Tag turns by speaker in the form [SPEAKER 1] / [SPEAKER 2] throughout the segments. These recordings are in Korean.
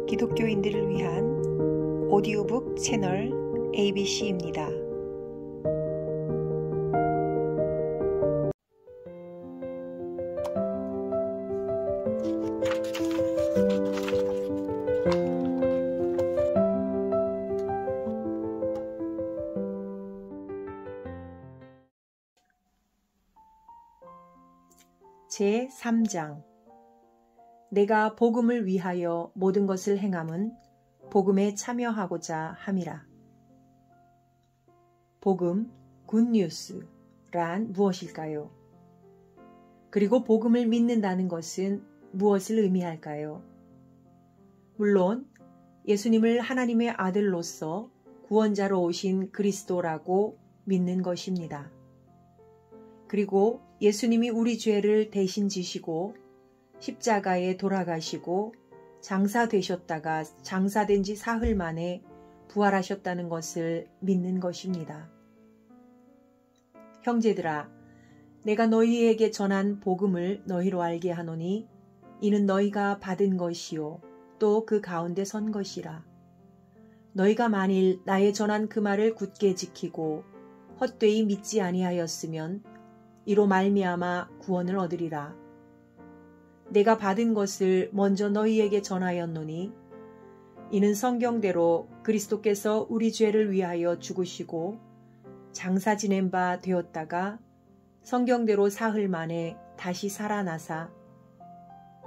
[SPEAKER 1] 기독교인들을 위한 오디오북 채널 ABC입니다. 제3장 내가 복음을 위하여 모든 것을 행함은 복음에 참여하고자 함이라. 복음, 굿뉴스란 무엇일까요? 그리고 복음을 믿는다는 것은 무엇을 의미할까요? 물론 예수님을 하나님의 아들로서 구원자로 오신 그리스도라고 믿는 것입니다. 그리고 예수님이 우리 죄를 대신 지시고 십자가에 돌아가시고 장사되셨다가 장사된 지 사흘 만에 부활하셨다는 것을 믿는 것입니다. 형제들아, 내가 너희에게 전한 복음을 너희로 알게 하노니 이는 너희가 받은 것이요 또 그 가운데 선 것이라. 너희가 만일 나의 전한 그 말을 굳게 지키고 헛되이 믿지 아니하였으면 이로 말미암아 구원을 얻으리라. 내가 받은 것을 먼저 너희에게 전하였노니 이는 성경대로 그리스도께서 우리 죄를 위하여 죽으시고 장사 지낸 바 되었다가 성경대로 사흘 만에 다시 살아나사.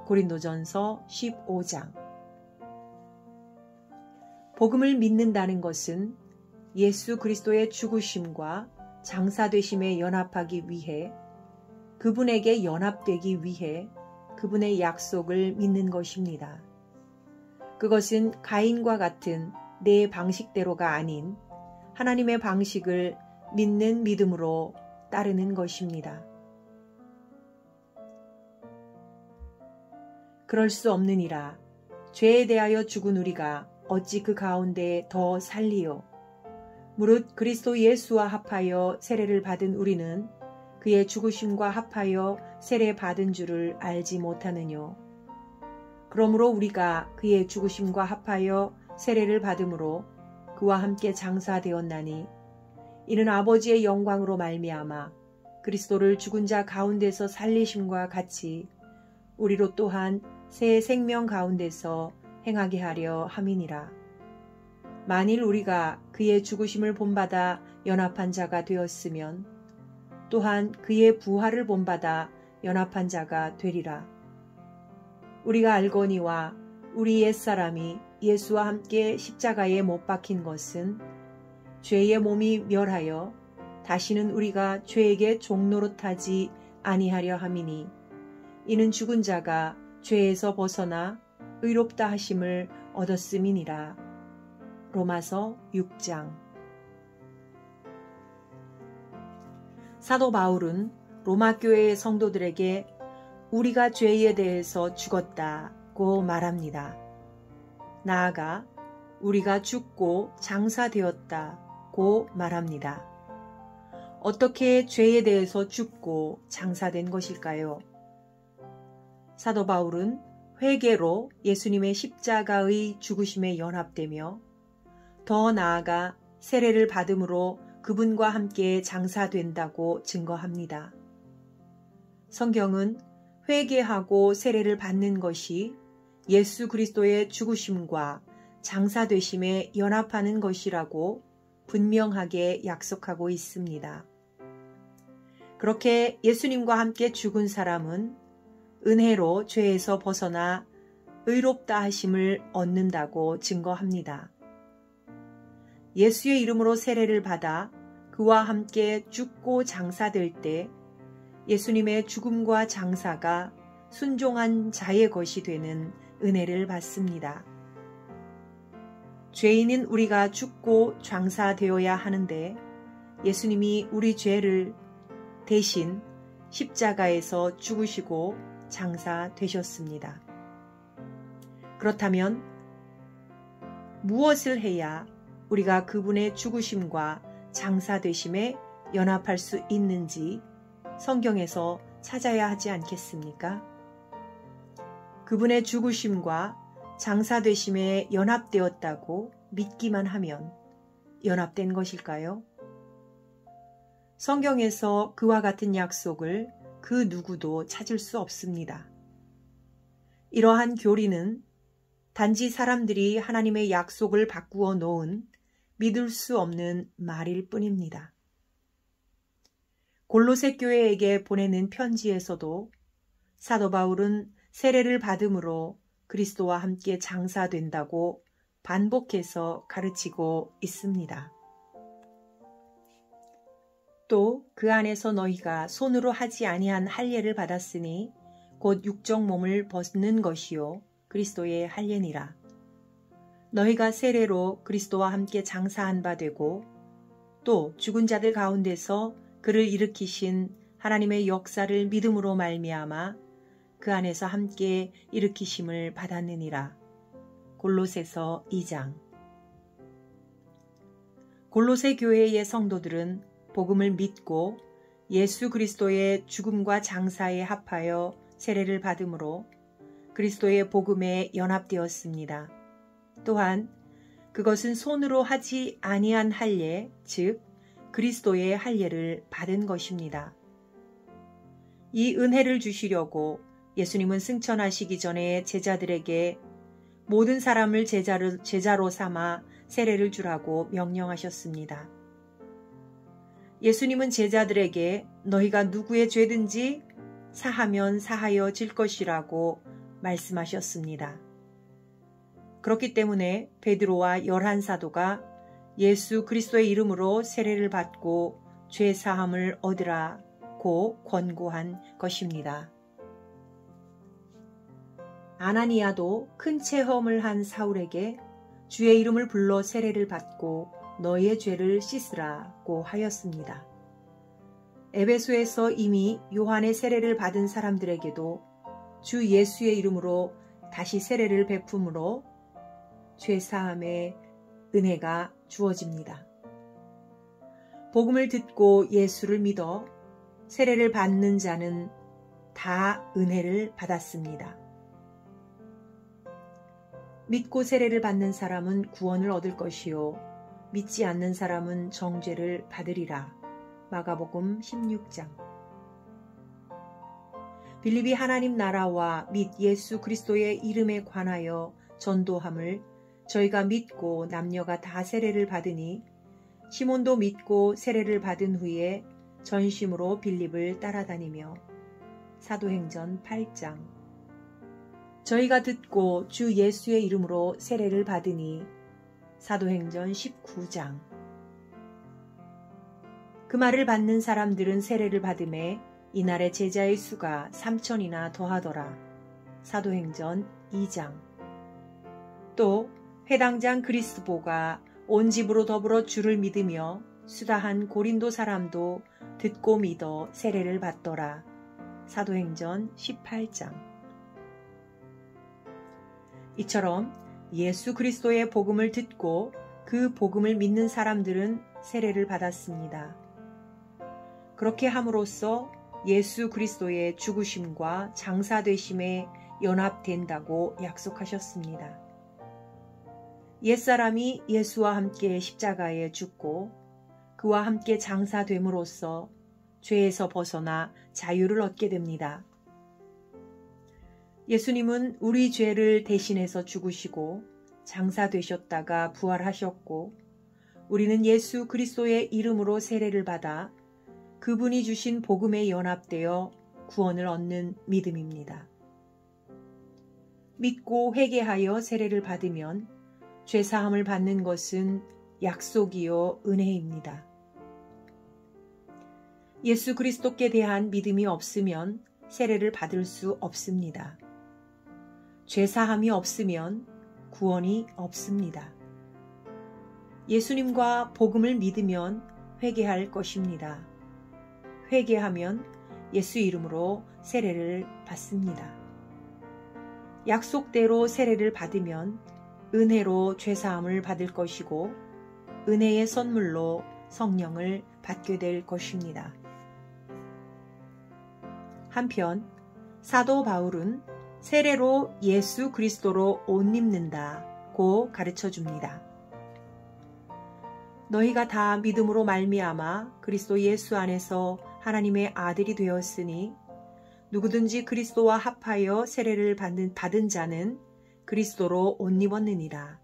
[SPEAKER 1] 고린도전서 15장. 복음을 믿는다는 것은 예수 그리스도의 죽으심과 장사되심에 연합하기 위해, 그분에게 연합되기 위해 그분의 약속을 믿는 것입니다. 그것은 가인과 같은 내 방식대로가 아닌 하나님의 방식을 믿는 믿음으로 따르는 것입니다. 그럴 수 없느니라. 죄에 대하여 죽은 우리가 어찌 그 가운데 더 살리요. 무릇 그리스도 예수와 합하여 세례를 받은 우리는 그의 죽으심과 합하여 세례 받은 줄을 알지 못하느뇨. 그러므로 우리가 그의 죽으심과 합하여 세례를 받음으로 그와 함께 장사되었나니 이는 아버지의 영광으로 말미암아 그리스도를 죽은 자 가운데서 살리심과 같이 우리로 또한 새 생명 가운데서 행하게 하려 함이니라. 만일 우리가 그의 죽으심을 본받아 연합한 자가 되었으면 또한 그의 부활을 본받아 연합한 자가 되리라. 우리가 알거니와 우리 옛사람이 예수와 함께 십자가에 못 박힌 것은 죄의 몸이 멸하여 다시는 우리가 죄에게 종노릇하지 아니하려 함이니 이는 죽은 자가 죄에서 벗어나 의롭다 하심을 얻었음이니라. 로마서 6장. 사도 바울은 로마 교회의 성도들에게 우리가 죄에 대해서 죽었다고 말합니다. 나아가 우리가 죽고 장사되었다고 말합니다. 어떻게 죄에 대해서 죽고 장사된 것일까요? 사도 바울은 회개로 예수님의 십자가의 죽으심에 연합되며 더 나아가 세례를 받음으로 그분과 함께 장사된다고 증거합니다. 성경은 회개하고 세례를 받는 것이 예수 그리스도의 죽으심과 장사되심에 연합하는 것이라고 분명하게 약속하고 있습니다. 그렇게 예수님과 함께 죽은 사람은 은혜로 죄에서 벗어나 의롭다 하심을 얻는다고 증거합니다. 예수의 이름으로 세례를 받아 그와 함께 죽고 장사될 때 예수님의 죽음과 장사가 순종한 자의 것이 되는 은혜를 받습니다. 죄인인 우리가 죽고 장사되어야 하는데 예수님이 우리 죄를 대신 십자가에서 죽으시고 장사되셨습니다. 그렇다면 무엇을 해야 우리가 그분의 죽으심과 장사되심에 연합할 수 있는지 성경에서 찾아야 하지 않겠습니까? 그분의 죽으심과 장사되심에 연합되었다고 믿기만 하면 연합된 것일까요? 성경에서 그와 같은 약속을 그 누구도 찾을 수 없습니다. 이러한 교리는 단지 사람들이 하나님의 약속을 바꾸어 놓은 믿을 수 없는 말일 뿐입니다. 골로새 교회에게 보내는 편지에서도 사도 바울은 세례를 받음으로 그리스도와 함께 장사된다고 반복해서 가르치고 있습니다. 또 그 안에서 너희가 손으로 하지 아니한 할례를 받았으니 곧 육적 몸을 벗는 것이요 그리스도의 할례니라. 너희가 세례로 그리스도와 함께 장사한 바 되고 또 죽은 자들 가운데서 그를 일으키신 하나님의 역사를 믿음으로 말미암아 그 안에서 함께 일으키심을 받았느니라. 골로새서 2장. 골로새 교회의 성도들은 복음을 믿고 예수 그리스도의 죽음과 장사에 합하여 세례를 받음으로 그리스도의 복음에 연합되었습니다. 또한 그것은 손으로 하지 아니한 할례, 즉 그리스도의 할례를 받은 것입니다. 이 은혜를 주시려고 예수님은 승천하시기 전에 제자들에게 모든 사람을 제자로 삼아 세례를 주라고 명령하셨습니다. 예수님은 제자들에게 너희가 누구의 죄든지 사하면 사하여질 것이라고 말씀하셨습니다. 그렇기 때문에 베드로와 11사도가 예수 그리스도의 이름으로 세례를 받고 죄 사함을 얻으라고 권고한 것입니다. 아나니아도 큰 체험을 한 사울에게 주의 이름을 불러 세례를 받고 너의 죄를 씻으라고 하였습니다. 에베소에서 이미 요한의 세례를 받은 사람들에게도 주 예수의 이름으로 다시 세례를 베품으로 죄사함의 은혜가 주어집니다. 복음을 듣고 예수를 믿어 세례를 받는 자는 다 은혜를 받았습니다. 믿고 세례를 받는 사람은 구원을 얻을 것이요 믿지 않는 사람은 정죄를 받으리라. 마가복음 16장. 빌립이 하나님 나라와 및 예수 그리스도의 이름에 관하여 전도함을 저희가 믿고 남녀가 다 세례를 받으니 시몬도 믿고 세례를 받은 후에 전심으로 빌립을 따라다니며. 사도행전 8장. 저희가 듣고 주 예수의 이름으로 세례를 받으니. 사도행전 19장. 그 말을 받는 사람들은 세례를 받음에 이날의 제자의 수가 3,000이나 더하더라. 사도행전 2장. 또 회당장 그리스보가 온 집으로 더불어 주를 믿으며 수다한 고린도 사람도 듣고 믿어 세례를 받더라. 사도행전 18장. 이처럼 예수 그리스도의 복음을 듣고 그 복음을 믿는 사람들은 세례를 받았습니다. 그렇게 함으로써 예수 그리스도의 죽으심과 장사되심에 연합된다고 약속하셨습니다. 옛사람이 예수와 함께 십자가에 죽고 그와 함께 장사됨으로써 죄에서 벗어나 자유를 얻게 됩니다. 예수님은 우리 죄를 대신해서 죽으시고 장사되셨다가 부활하셨고 우리는 예수 그리스도의 이름으로 세례를 받아 그분이 주신 복음에 연합되어 구원을 얻는 믿음입니다. 믿고 회개하여 세례를 받으면 죄사함을 받는 것은 약속이요 은혜입니다. 예수 그리스도께 대한 믿음이 없으면 세례를 받을 수 없습니다. 죄사함이 없으면 구원이 없습니다. 예수님과 복음을 믿으면 회개할 것입니다. 회개하면 예수 이름으로 세례를 받습니다. 약속대로 세례를 받으면 은혜로 죄사함을 받을 것이고 은혜의 선물로 성령을 받게 될 것입니다. 한편 사도 바울은 세례로 예수 그리스도로 옷 입는다고 가르쳐 줍니다. 너희가 다 믿음으로 말미암아 그리스도 예수 안에서 하나님의 아들이 되었으니 누구든지 그리스도와 합하여 세례를 받은 자는 그리스도로 옷 입었느니라.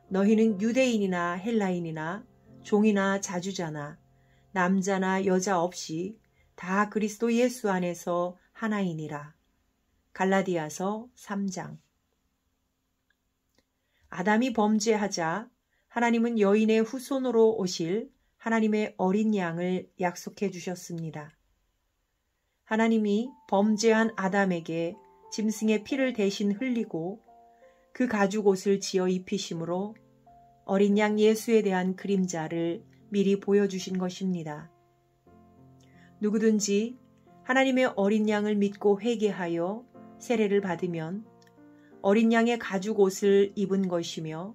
[SPEAKER 1] 너희는 유대인이나 헬라인이나 종이나 자주자나 남자나 여자 없이 다 그리스도 예수 안에서 하나이니라. 갈라디아서 3장. 아담이 범죄하자 하나님은 여인의 후손으로 오실 하나님의 어린 양을 약속해 주셨습니다. 하나님이 범죄한 아담에게 짐승의 피를 대신 흘리고 그 가죽옷을 지어 입히심으로 어린 양 예수에 대한 그림자를 미리 보여주신 것입니다. 누구든지 하나님의 어린 양을 믿고 회개하여 세례를 받으면 어린 양의 가죽옷을 입은 것이며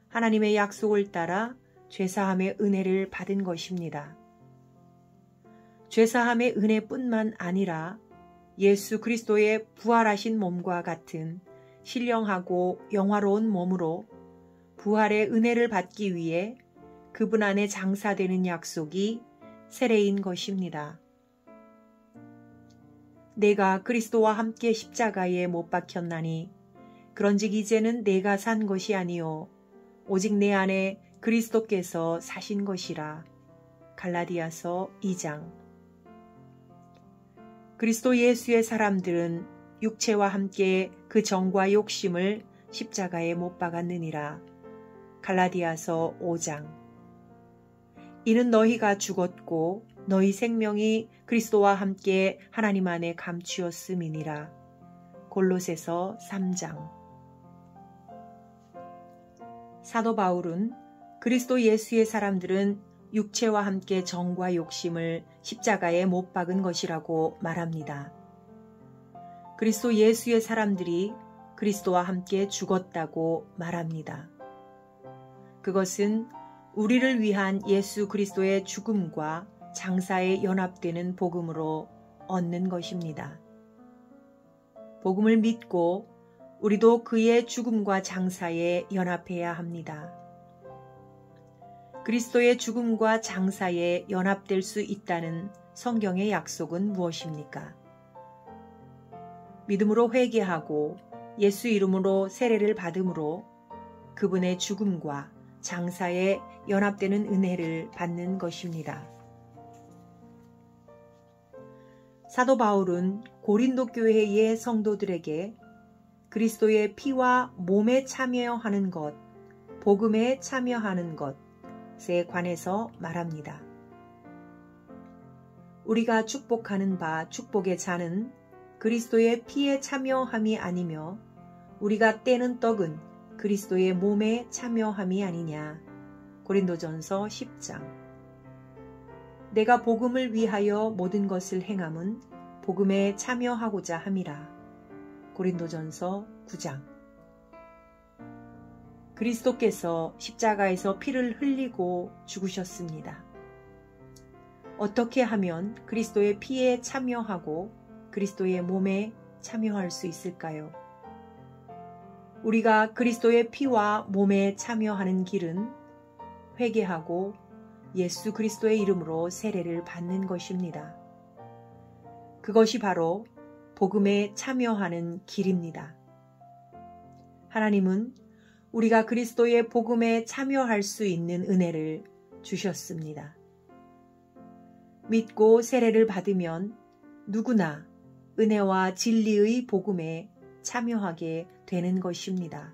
[SPEAKER 1] 하나님의 약속을 따라 죄사함의 은혜를 받은 것입니다. 죄사함의 은혜뿐만 아니라 예수 그리스도의 부활하신 몸과 같은 신령하고 영화로운 몸으로 부활의 은혜를 받기 위해 그분 안에 장사되는 약속이 세례인 것입니다. 내가 그리스도와 함께 십자가에 못 박혔나니 그런즉 이제는 내가 산 것이 아니요 오직 내 안에 그리스도께서 사신 것이라. 갈라디아서 2장. 그리스도 예수의 사람들은 육체와 함께 그 정과 욕심을 십자가에 못 박았느니라. 갈라디아서 5장. 이는 너희가 죽었고 너희 생명이 그리스도와 함께 하나님 안에 감추었음이니라. 골로새서 3장. 사도 바울은 그리스도 예수의 사람들은 육체와 함께 정과 욕심을 십자가에 못 박은 것이라고 말합니다. 그리스도 예수의 사람들이 그리스도와 함께 죽었다고 말합니다. 그것은 우리를 위한 예수 그리스도의 죽음과 장사에 연합되는 복음으로 얻는 것입니다. 복음을 믿고 우리도 그의 죽음과 장사에 연합해야 합니다. 그리스도의 죽음과 장사에 연합될 수 있다는 성경의 약속은 무엇입니까? 믿음으로 회개하고 예수 이름으로 세례를 받음으로 그분의 죽음과 장사에 연합되는 은혜를 받는 것입니다. 사도 바울은 고린도 교회의 성도들에게 그리스도의 피와 몸에 참여하는 것, 복음에 참여하는 것에 관해서 말합니다. 우리가 축복하는 바 축복의 잔은 그리스도의 피에 참여함이 아니며 우리가 떼는 떡은 그리스도의 몸에 참여함이 아니냐. 고린도전서 10장. 내가 복음을 위하여 모든 것을 행함은 복음에 참여하고자 함이라. 고린도전서 9장. 그리스도께서 십자가에서 피를 흘리고 죽으셨습니다. 어떻게 하면 그리스도의 피에 참여하고 그리스도의 몸에 참여할 수 있을까요? 우리가 그리스도의 피와 몸에 참여하는 길은 회개하고 예수 그리스도의 이름으로 세례를 받는 것입니다. 그것이 바로 복음에 참여하는 길입니다. 하나님은 우리가 그리스도의 복음에 참여할 수 있는 은혜를 주셨습니다. 믿고 세례를 받으면 누구나 은혜와 진리의 복음에 참여하게 되는 것입니다.